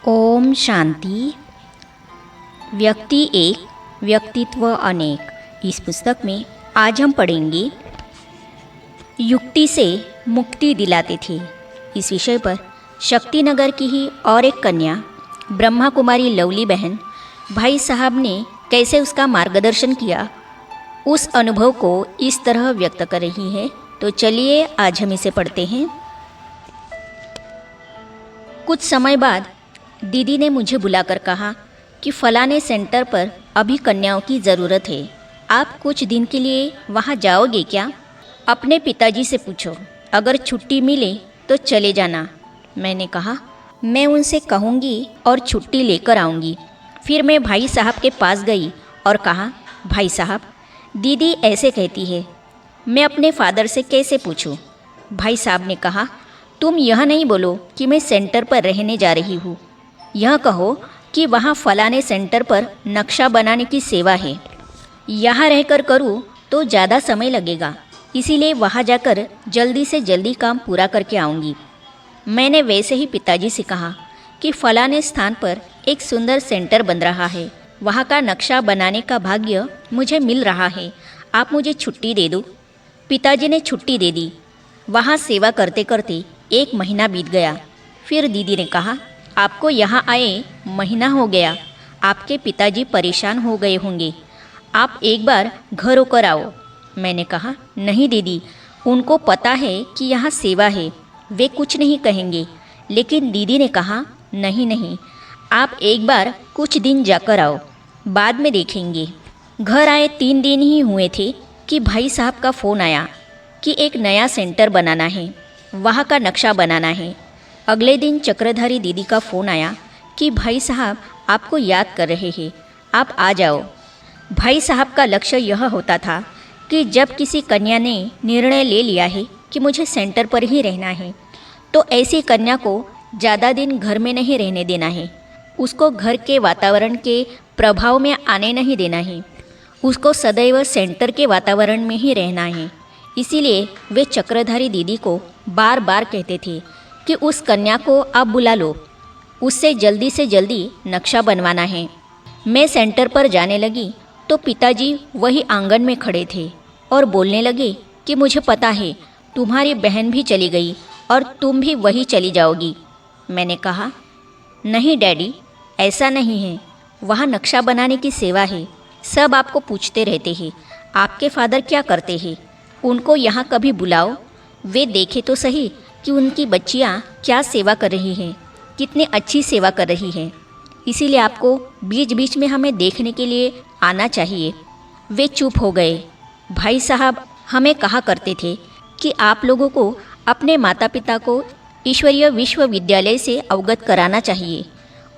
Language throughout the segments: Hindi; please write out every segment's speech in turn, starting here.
ओम शांति। व्यक्ति एक, व्यक्तित्व अनेक। इस पुस्तक में आज हम पढ़ेंगे युक्ति से मुक्ति दिलाते थे। इस विषय पर शक्तिनगर की ही और एक कन्या ब्रह्मा कुमारी लवली बहन भाई साहब ने कैसे उसका मार्गदर्शन किया, उस अनुभव को इस तरह व्यक्त कर रही है। तो चलिए आज हम इसे पढ़ते हैं। कुछ समय बाद दीदी ने मुझे बुलाकर कहा कि फलाने सेंटर पर अभी कन्याओं की ज़रूरत है, आप कुछ दिन के लिए वहाँ जाओगे क्या? अपने पिताजी से पूछो, अगर छुट्टी मिले तो चले जाना। मैंने कहा मैं उनसे कहूँगी और छुट्टी लेकर आऊँगी। फिर मैं भाई साहब के पास गई और कहा, भाई साहब, दीदी ऐसे कहती है, मैं अपने फादर से कैसे पूछूं? भाई साहब ने कहा, तुम यह नहीं बोलो कि मैं सेंटर पर रहने जा रही हूँ, यह कहो कि वहाँ फलाने सेंटर पर नक्शा बनाने की सेवा है, यहाँ रहकर करूँ तो ज़्यादा समय लगेगा, इसीलिए वहाँ जाकर जल्दी से जल्दी काम पूरा करके आऊँगी। मैंने वैसे ही पिताजी से कहा कि फलाने स्थान पर एक सुंदर सेंटर बन रहा है, वहाँ का नक्शा बनाने का भाग्य मुझे मिल रहा है, आप मुझे छुट्टी दे दो। पिताजी ने छुट्टी दे दी। वहाँ सेवा करते करते 1 महीना बीत गया। फिर दीदी ने कहा, आपको यहाँ आए महीना हो गया, आपके पिताजी परेशान हो गए होंगे, आप एक बार घर होकर आओ। मैंने कहा, नहीं दीदी, उनको पता है कि यहाँ सेवा है, वे कुछ नहीं कहेंगे। लेकिन दीदी ने कहा, नहीं नहीं, आप एक बार कुछ दिन जाकर आओ, बाद में देखेंगे। घर आए 3 दिन ही हुए थे कि भाई साहब का फ़ोन आया कि एक नया सेंटर बनाना है, वहाँ का नक्शा बनाना है। अगले दिन चक्रधारी दीदी का फ़ोन आया कि भाई साहब आपको याद कर रहे हैं, आप आ जाओ। भाई साहब का लक्ष्य यह होता था कि जब किसी कन्या ने निर्णय ले लिया है कि मुझे सेंटर पर ही रहना है, तो ऐसी कन्या को ज़्यादा दिन घर में नहीं रहने देना है, उसको घर के वातावरण के प्रभाव में आने नहीं देना है, उसको सदैव सेंटर के वातावरण में ही रहना है। इसीलिए वे चक्रधारी दीदी को बार बार कहते थे कि उस कन्या को आप बुला लो, उससे जल्दी से जल्दी नक्शा बनवाना है। मैं सेंटर पर जाने लगी तो पिताजी वही आंगन में खड़े थे और बोलने लगे कि मुझे पता है तुम्हारी बहन भी चली गई और तुम भी वही चली जाओगी। मैंने कहा, नहीं डैडी, ऐसा नहीं है, वहाँ नक्शा बनाने की सेवा है, सब आपको पूछते रहते हैं, आपके फादर क्या करते हैं, उनको यहाँ कभी बुलाओ, वे देखे तो सही कि उनकी बच्चियाँ क्या सेवा कर रही हैं, कितनी अच्छी सेवा कर रही हैं। इसीलिए आपको बीच बीच में हमें देखने के लिए आना चाहिए। वे चुप हो गए। भाई साहब हमें कहा करते थे कि आप लोगों को अपने माता पिता को ईश्वरीय विश्वविद्यालय से अवगत कराना चाहिए।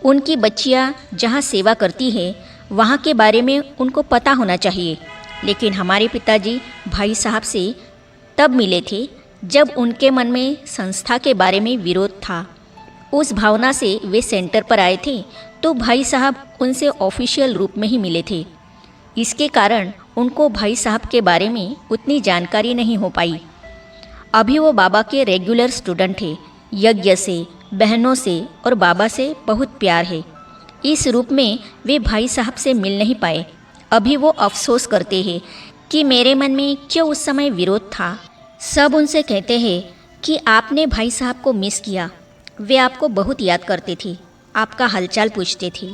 उनकी बच्चियाँ जहाँ सेवा करती हैं वहाँ के बारे में उनको पता होना चाहिए। लेकिन हमारे पिताजी भाई साहब से तब मिले थे जब उनके मन में संस्था के बारे में विरोध था। उस भावना से वे सेंटर पर आए थे तो भाई साहब उनसे ऑफिशियल रूप में ही मिले थे। इसके कारण उनको भाई साहब के बारे में उतनी जानकारी नहीं हो पाई। अभी वो बाबा के रेगुलर स्टूडेंट थे। यज्ञ से, बहनों से और बाबा से बहुत प्यार है। इस रूप में वे भाई साहब से मिल नहीं पाए। अभी वो अफसोस करते हैं कि मेरे मन में क्यों उस समय विरोध था। सब उनसे कहते हैं कि आपने भाई साहब को मिस किया, वे आपको बहुत याद करते थे, आपका हालचाल पूछते थे।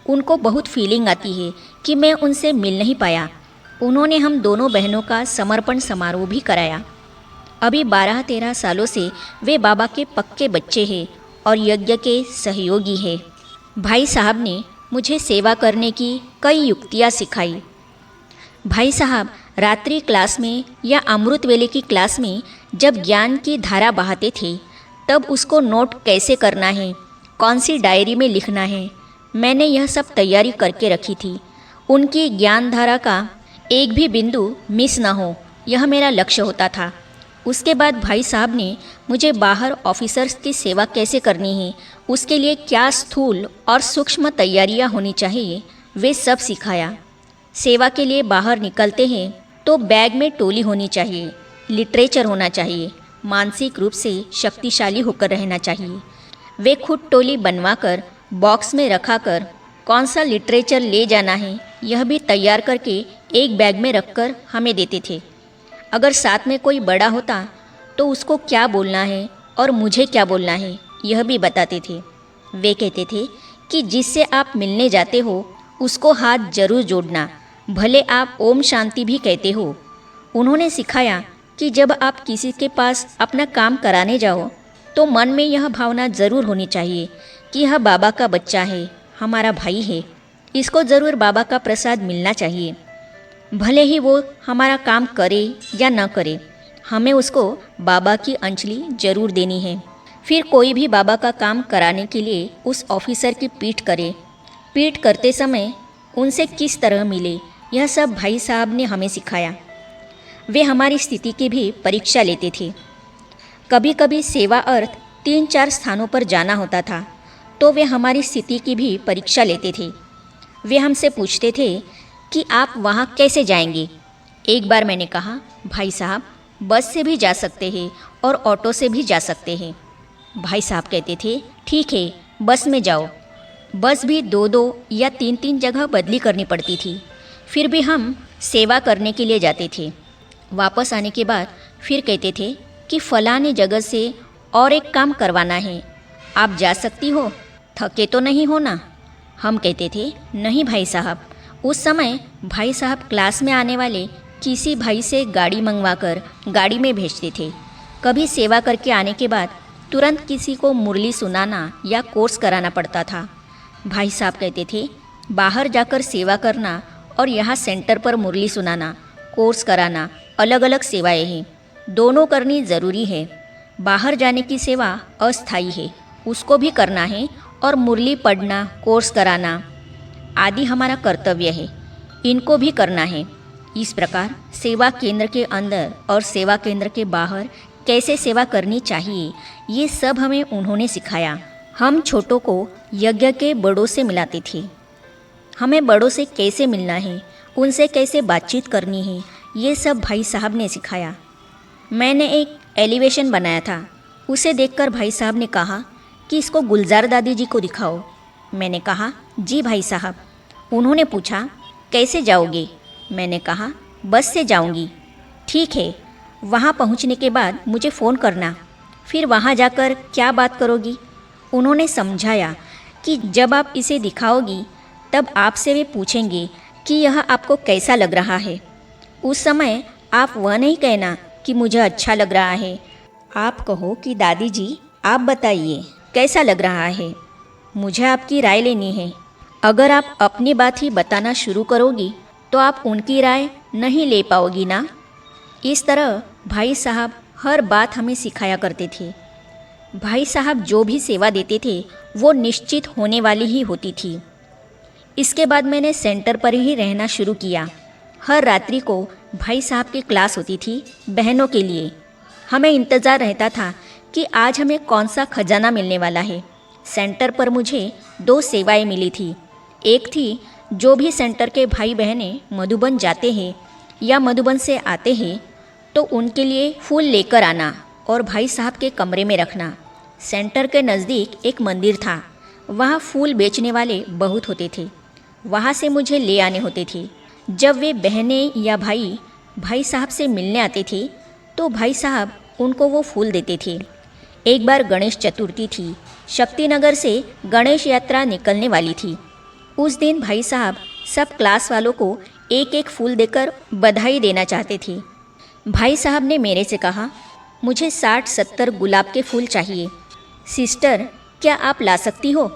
उनको बहुत फीलिंग आती है कि मैं उनसे मिल नहीं पाया। उन्होंने हम दोनों बहनों का समर्पण समारोह भी कराया। अभी 12-13 सालों से वे बाबा के पक्के बच्चे हैं और यज्ञ के सहयोगी हैं। भाई साहब ने मुझे सेवा करने की कई युक्तियाँ सिखाई। भाई साहब रात्रि क्लास में या अमृत वेले की क्लास में जब ज्ञान की धारा बहाते थे, तब उसको नोट कैसे करना है, कौन सी डायरी में लिखना है, मैंने यह सब तैयारी करके रखी थी। उनकी ज्ञान धारा का एक भी बिंदु मिस ना हो, यह मेरा लक्ष्य होता था। उसके बाद भाई साहब ने मुझे बाहर ऑफिसर्स की सेवा कैसे करनी है, उसके लिए क्या स्थूल और सूक्ष्म तैयारियां होनी चाहिए, वे सब सिखाया। सेवा के लिए बाहर निकलते हैं तो बैग में टोली होनी चाहिए, लिटरेचर होना चाहिए, मानसिक रूप से शक्तिशाली होकर रहना चाहिए। वे खुद टोली बनवाकर बॉक्स में रखा कर कौन सा लिटरेचर ले जाना है यह भी तैयार करके एक बैग में रखकर हमें देते थे। अगर साथ में कोई बड़ा होता तो उसको क्या बोलना है और मुझे क्या बोलना है यह भी बताते थे। वे कहते थे कि जिससे आप मिलने जाते हो उसको हाथ जरूर जोड़ना, भले आप ओम शांति भी कहते हो। उन्होंने सिखाया कि जब आप किसी के पास अपना काम कराने जाओ तो मन में यह भावना ज़रूर होनी चाहिए कि यह बाबा का बच्चा है, हमारा भाई है, इसको ज़रूर बाबा का प्रसाद मिलना चाहिए। भले ही वो हमारा काम करे या न करे, हमें उसको बाबा की अंजलि जरूर देनी है। फिर कोई भी बाबा का काम कराने के लिए उस ऑफिसर की पीठ करे, पीठ करते समय उनसे किस तरह मिले, यह सब भाई साहब ने हमें सिखाया। वे हमारी स्थिति की भी परीक्षा लेते थे। कभी कभी सेवा अर्थ 3-4 स्थानों पर जाना होता था तो वे हमारी स्थिति की भी परीक्षा लेते थे। वे हमसे पूछते थे कि आप वहाँ कैसे जाएंगे। एक बार मैंने कहा, भाई साहब बस से भी जा सकते हैं और ऑटो से भी जा सकते हैं। भाई साहब कहते थे, ठीक है बस में जाओ। बस भी 2-2 या 3-3 जगह बदली करनी पड़ती थी, फिर भी हम सेवा करने के लिए जाते थे। वापस आने के बाद फिर कहते थे कि फलाने जगह से और एक काम करवाना है, आप जा सकती हो, थके तो नहीं हो ना। हम कहते थे, नहीं भाई साहब। उस समय भाई साहब क्लास में आने वाले किसी भाई से गाड़ी मंगवाकर गाड़ी में भेजते थे। कभी सेवा करके आने के बाद तुरंत किसी को मुरली सुनाना या कोर्स कराना पड़ता था। भाई साहब कहते थे, बाहर जाकर सेवा करना और यहाँ सेंटर पर मुरली सुनाना, कोर्स कराना अलग अलग सेवाएं हैं, दोनों करनी ज़रूरी है। बाहर जाने की सेवा अस्थायी है, उसको भी करना है, और मुरली पढ़ना, कोर्स कराना आदि हमारा कर्तव्य है, इनको भी करना है। इस प्रकार सेवा केंद्र के अंदर और सेवा केंद्र के बाहर कैसे सेवा करनी चाहिए ये सब हमें उन्होंने सिखाया। हम छोटों को यज्ञ के बड़ों से मिलाते थे। हमें बड़ों से कैसे मिलना है, उनसे कैसे बातचीत करनी है, ये सब भाई साहब ने सिखाया। मैंने एक एलिवेशन बनाया था, उसे देखकर भाई साहब ने कहा कि इसको गुलजार दादी जी को दिखाओ। मैंने कहा, जी भाई साहब। उन्होंने पूछा, कैसे जाओगे? मैंने कहा, बस से जाऊंगी। ठीक है, वहाँ पहुँचने के बाद मुझे फ़ोन करना। फिर वहाँ जाकर क्या बात करोगी? उन्होंने समझाया कि जब आप इसे दिखाओगी तब आपसे वे पूछेंगे कि यह आपको कैसा लग रहा है। उस समय आप वह नहीं कहना कि मुझे अच्छा लग रहा है, आप कहो कि दादी जी आप बताइए कैसा लग रहा है, मुझे आपकी राय लेनी है। अगर आप अपनी बात ही बताना शुरू करोगी तो आप उनकी राय नहीं ले पाओगी ना। इस तरह भाई साहब हर बात हमें सिखाया करते थे। भाई साहब जो भी सेवा देते थे वो निश्चित होने वाली ही होती थी। इसके बाद मैंने सेंटर पर ही रहना शुरू किया। हर रात्रि को भाई साहब की क्लास होती थी बहनों के लिए। हमें इंतज़ार रहता था कि आज हमें कौन सा खजाना मिलने वाला है। सेंटर पर मुझे 2 सेवाएं मिली थी। एक थी जो भी सेंटर के भाई बहनें मधुबन जाते हैं या मधुबन से आते हैं तो उनके लिए फूल लेकर आना और भाई साहब के कमरे में रखना। सेंटर के नज़दीक एक मंदिर था, वहाँ फूल बेचने वाले बहुत होते थे, वहाँ से मुझे ले आने होते थे। जब वे बहनें या भाई साहब से मिलने आते थे तो भाई साहब उनको वो फूल देते थे। एक बार गणेश चतुर्थी थी, शक्तिनगर से गणेश यात्रा निकलने वाली थी। उस दिन भाई साहब सब क्लास वालों को एक एक फूल देकर बधाई देना चाहते थे। भाई साहब ने मेरे से कहा, मुझे 60-70 गुलाब के फूल चाहिए, सिस्टर क्या आप ला सकती हो?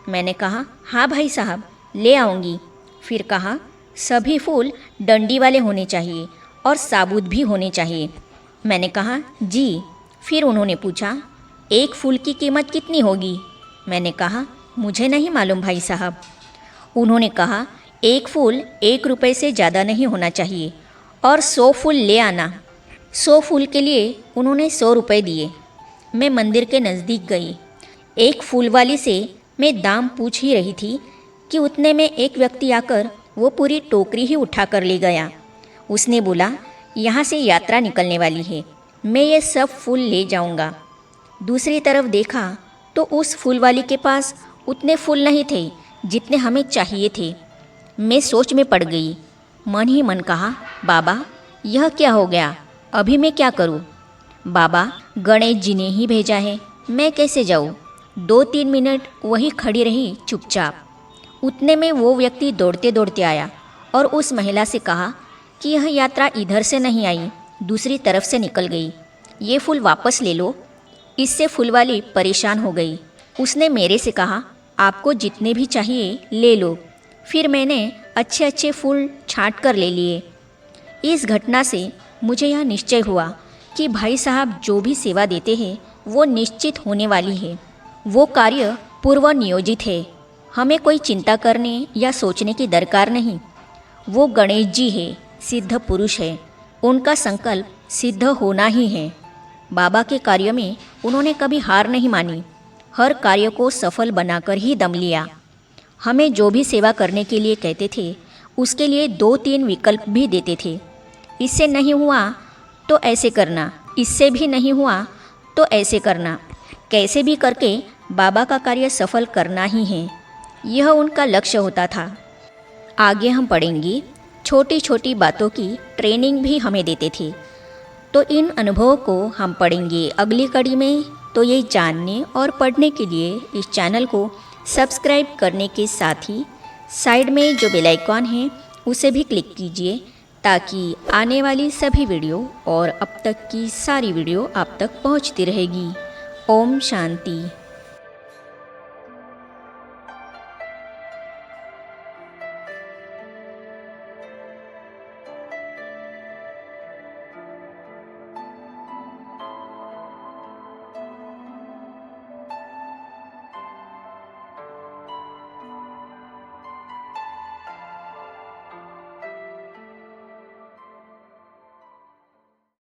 मैंने कहा, हाँ भाई साहब ले आऊँगी। फिर कहा, सभी फूल डंडी वाले होने चाहिए और साबुत भी होने चाहिए। मैंने कहा, जी। फिर उन्होंने पूछा, एक फूल की कीमत कितनी होगी? मैंने कहा, मुझे नहीं मालूम भाई साहब। उन्होंने कहा, एक फूल 1 रुपये से ज़्यादा नहीं होना चाहिए और 100 फूल ले आना। 100 फूल के लिए उन्होंने 100 रुपये दिए। मैं मंदिर के नज़दीक गई। एक फूल वाली से मैं दाम पूछ ही रही थी कि उतने में एक व्यक्ति आकर वो पूरी टोकरी ही उठा कर ले गया। उसने बोला, यहाँ से यात्रा निकलने वाली है, मैं ये सब फूल ले जाऊँगा। दूसरी तरफ देखा तो उस फूल वाली के पास उतने फूल नहीं थे जितने हमें चाहिए थे। मैं सोच में पड़ गई। मन ही मन कहा, बाबा यह क्या हो गया, अभी मैं क्या करूं? बाबा, गणेश जी ने ही भेजा है, मैं कैसे जाऊं? 2-3 मिनट वही खड़ी रही चुपचाप। उतने में वो व्यक्ति दौड़ते दौड़ते आया और उस महिला से कहा कि यह यात्रा इधर से नहीं आई, दूसरी तरफ से निकल गई, ये फूल वापस ले लो। इससे फूलवाली परेशान हो गई। उसने मेरे से कहा, आपको जितने भी चाहिए ले लो। फिर मैंने अच्छे अच्छे फूल छांट कर ले लिए। इस घटना से मुझे यह निश्चय हुआ कि भाई साहब जो भी सेवा देते हैं वो निश्चित होने वाली है। वो कार्य पूर्व नियोजित है, हमें कोई चिंता करने या सोचने की दरकार नहीं। वो गणेश जी है, सिद्ध पुरुष है, उनका संकल्प सिद्ध होना ही है। बाबा के कार्य में उन्होंने कभी हार नहीं मानी, हर कार्य को सफल बनाकर ही दम लिया। हमें जो भी सेवा करने के लिए कहते थे उसके लिए 2-3 विकल्प भी देते थे। इससे नहीं हुआ तो ऐसे करना, इससे भी नहीं हुआ तो ऐसे करना। कैसे भी करके बाबा का कार्य सफल करना ही है, यह उनका लक्ष्य होता था। आगे हम पढ़ेंगे, छोटी छोटी बातों की ट्रेनिंग भी हमें देते थे। तो इन अनुभवों को हम पढ़ेंगे अगली कड़ी में। तो ये जानने और पढ़ने के लिए इस चैनल को सब्सक्राइब करने के साथ ही साइड में जो बेल आइकॉन है उसे भी क्लिक कीजिए, ताकि आने वाली सभी वीडियो और अब तक की सारी वीडियो आप तक पहुंचती रहेगी। ओम शांति।